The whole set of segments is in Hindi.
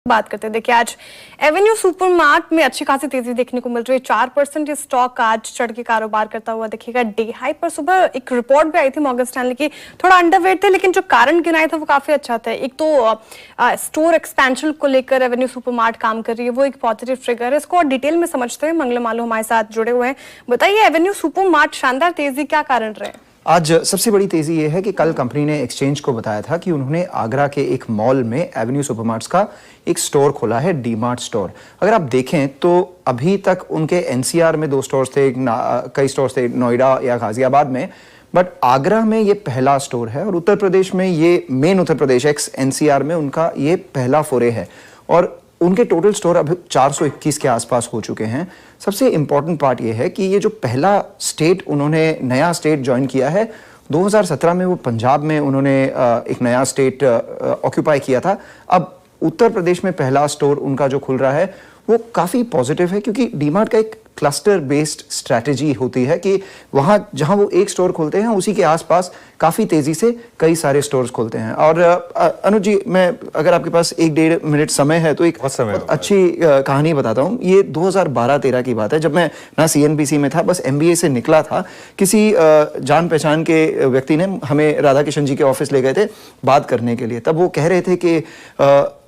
बात करते हैं। देखिए आज एवेन्यू सुपरमार्ट में अच्छी खासी तेजी देखने को मिल रही है। 4% ये स्टॉक आज चढ़ के कारोबार करता हुआ दिखेगा। डे हाई पर सुबह एक रिपोर्ट भी आई थी मॉर्गन स्टैनली की, थोड़ा अंडरवेट थे, लेकिन जो कारण गिनाया था वो काफी अच्छा था। एक तो स्टोर एक्सपेंशन को लेकर एवेन्यू सुपरमार्ट काम कर रही है, वो एक पॉजिटिव ट्रिगर है। इसको और डिटेल में समझते हैं। मंगलम आलू हमारे साथ जुड़े हुए हैं। बताइए एवेन्यू सुपरमार्ट शानदार तेजी, क्या कारण रहे? आज सबसे बड़ी तेजी ये है कि कल कंपनी ने एक्सचेंज को बताया था कि उन्होंने आगरा के एक मॉल में एवेन्यू सुपरमार्ट्स का एक स्टोर खोला है, डी मार्ट स्टोर। अगर आप देखें तो अभी तक उनके एनसीआर में 2 स्टोर्स थे, कई स्टोर्स थे नोएडा या गाजियाबाद में, बट आगरा में ये पहला स्टोर है और उत्तर प्रदेश में ये main Uttar Pradesh x NCR में उनका ये पहला फोरे है और उनके टोटल स्टोर अभी 421 के आसपास हो चुके हैं। सबसे इंपॉर्टेंट पार्ट ये है कि ये जो पहला स्टेट उन्होंने नया स्टेट ज्वाइन किया है, 2017 में वो पंजाब में उन्होंने एक नया स्टेट ऑक्यूपाई किया था। अब उत्तर प्रदेश में पहला स्टोर उनका जो खुल रहा है वो काफ़ी पॉजिटिव है, क्योंकि डीमार्ट का एक क्लस्टर बेस्ड स्ट्रैटेजी होती है कि वहाँ जहाँ वो एक स्टोर खोलते हैं उसी के आसपास काफ़ी तेज़ी से कई सारे स्टोर्स खोलते हैं। और अनुज जी, मैं अगर आपके पास 1-1.5 मिनट समय है तो एक अच्छी कहानी बताता हूँ। ये 2012-13 की बात है, जब मैं ना सीएनबीसी में था, बस एमबीए से निकला था। किसी जान पहचान के व्यक्ति ने हमें राधा किशन जी के ऑफिस ले गए थे बात करने के लिए। तब वो कह रहे थे कि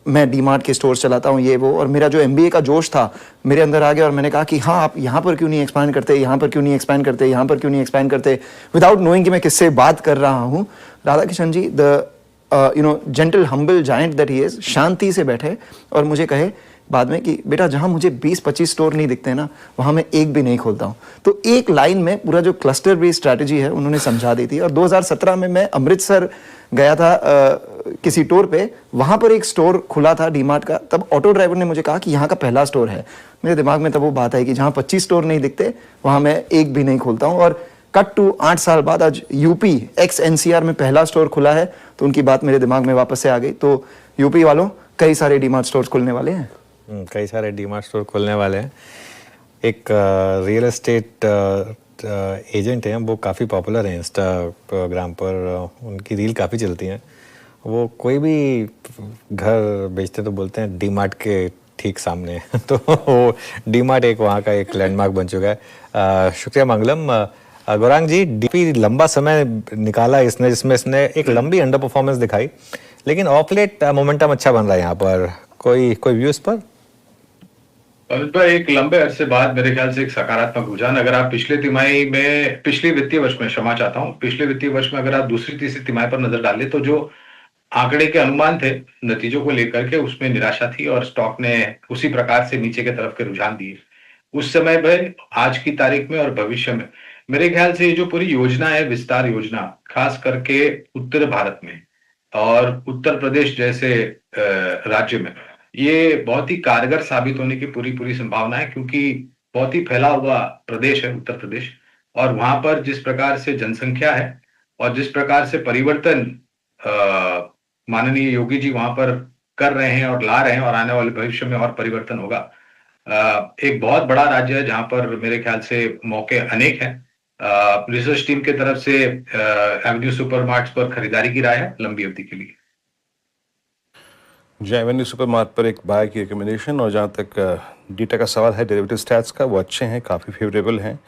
मैं डीमार्ट के स्टोर चलाता हूँ ये वो, और मेरा जो एमबीए का जोश था मेरे अंदर आ गया और मैंने कहा कि हाँ, आप यहाँ पर क्यों नहीं एक्सपैंड करते, यहाँ पर क्यों नहीं एक्सपैंड करते, यहाँ पर क्यों नहीं एक्सपैंड करते, विदाउट नोइंग कि मैं किससे बात कर रहा हूँ। Radha Kishan ji, the gentle humble giant that he is, शांति से बैठे और मुझे कहे बाद में कि बेटा, जहां मुझे 20-25 स्टोर नहीं दिखते ना, वहां मैं एक भी नहीं खोलता हूं। तो एक लाइन में पूरा जो क्लस्टर बेस्ड स्ट्रैटेजी है उन्होंने समझा दी थी। और 2017 में मैं अमृतसर गया था किसी टूर पे, वहां पर एक स्टोर खुला था डीमार्ट का। तब ऑटो ड्राइवर ने मुझे कहा कि यहाँ का पहला स्टोर है। मेरे दिमाग में तब वो बात आई कि जहाँ 25 स्टोर नहीं दिखते वहां मैं एक भी नहीं खोलता हूँ। और कट टू 8 साल बाद आज यूपी एक्स एनसीआर में पहला स्टोर खुला है, तो उनकी बात मेरे दिमाग में वापस से आ गई। तो यूपी वालों, कई सारे डीमार्ट स्टोर्स खुलने वाले हैं। कई सारे डीमार्ट स्टोर खुलने वाले हैं। एक रियल एस्टेट एजेंट हैं, वो काफ़ी पॉपुलर हैं इंस्टाग्राम पर, उनकी रील काफ़ी चलती हैं। वो कोई भी घर बेचते तो बोलते हैं डीमार्ट के ठीक सामने तो वो डीमार्ट एक वहाँ का एक लैंडमार्क बन चुका है। शुक्रिया मंगलम। गौरांग जी, डीपी लंबा समय निकाला इसने, जिसमें इसने एक लंबी अंडर परफॉर्मेंस दिखाई, लेकिन ऑफ लेट मोमेंटम अच्छा बन रहा है यहाँ पर। कोई व्यूज पर एक लंबे अरसे बाद मेरे ख्याल से एक सकारात्मक रुझान। अगर आप पिछले तिमाही में, पिछले वित्तीय वर्ष में, क्षमा चाहता हूं, पिछले वित्तीय वर्ष में अगर आप दूसरी तीसरी तिमाही पर नजर डालें तो जो आंकड़े के अनुमान थे नतीजों को लेकर के, उसमें निराशा थी और स्टॉक ने उसी प्रकार से नीचे की तरफ के रुझान दिए उस समय में, आज की तारीख में और भविष्य में। मेरे ख्याल से ये जो पूरी योजना है, विस्तार योजना, खास करके उत्तर भारत में और उत्तर प्रदेश जैसे राज्य में, ये बहुत ही कारगर साबित होने की पूरी संभावना है, क्योंकि बहुत ही फैला हुआ प्रदेश है उत्तर प्रदेश। और वहां पर जिस प्रकार से जनसंख्या है और जिस प्रकार से परिवर्तन माननीय योगी जी वहां पर कर रहे हैं और ला रहे हैं, और आने वाले भविष्य में और परिवर्तन होगा। एक बहुत बड़ा राज्य है जहां पर मेरे ख्याल से मौके अनेक हैं। रिसर्च टीम की तरफ से एवेन्यू सुपरमार्ट्स पर खरीदारी की राय है लंबी अवधि के लिए। जो एवेन्यू सुपरमार्ट पर एक बाय की रिकमेंडेशन, और जहाँ तक डेटा का सवाल है डेरिवेटिव स्टैट्स का, वो अच्छे हैं, काफ़ी फेवरेबल हैं।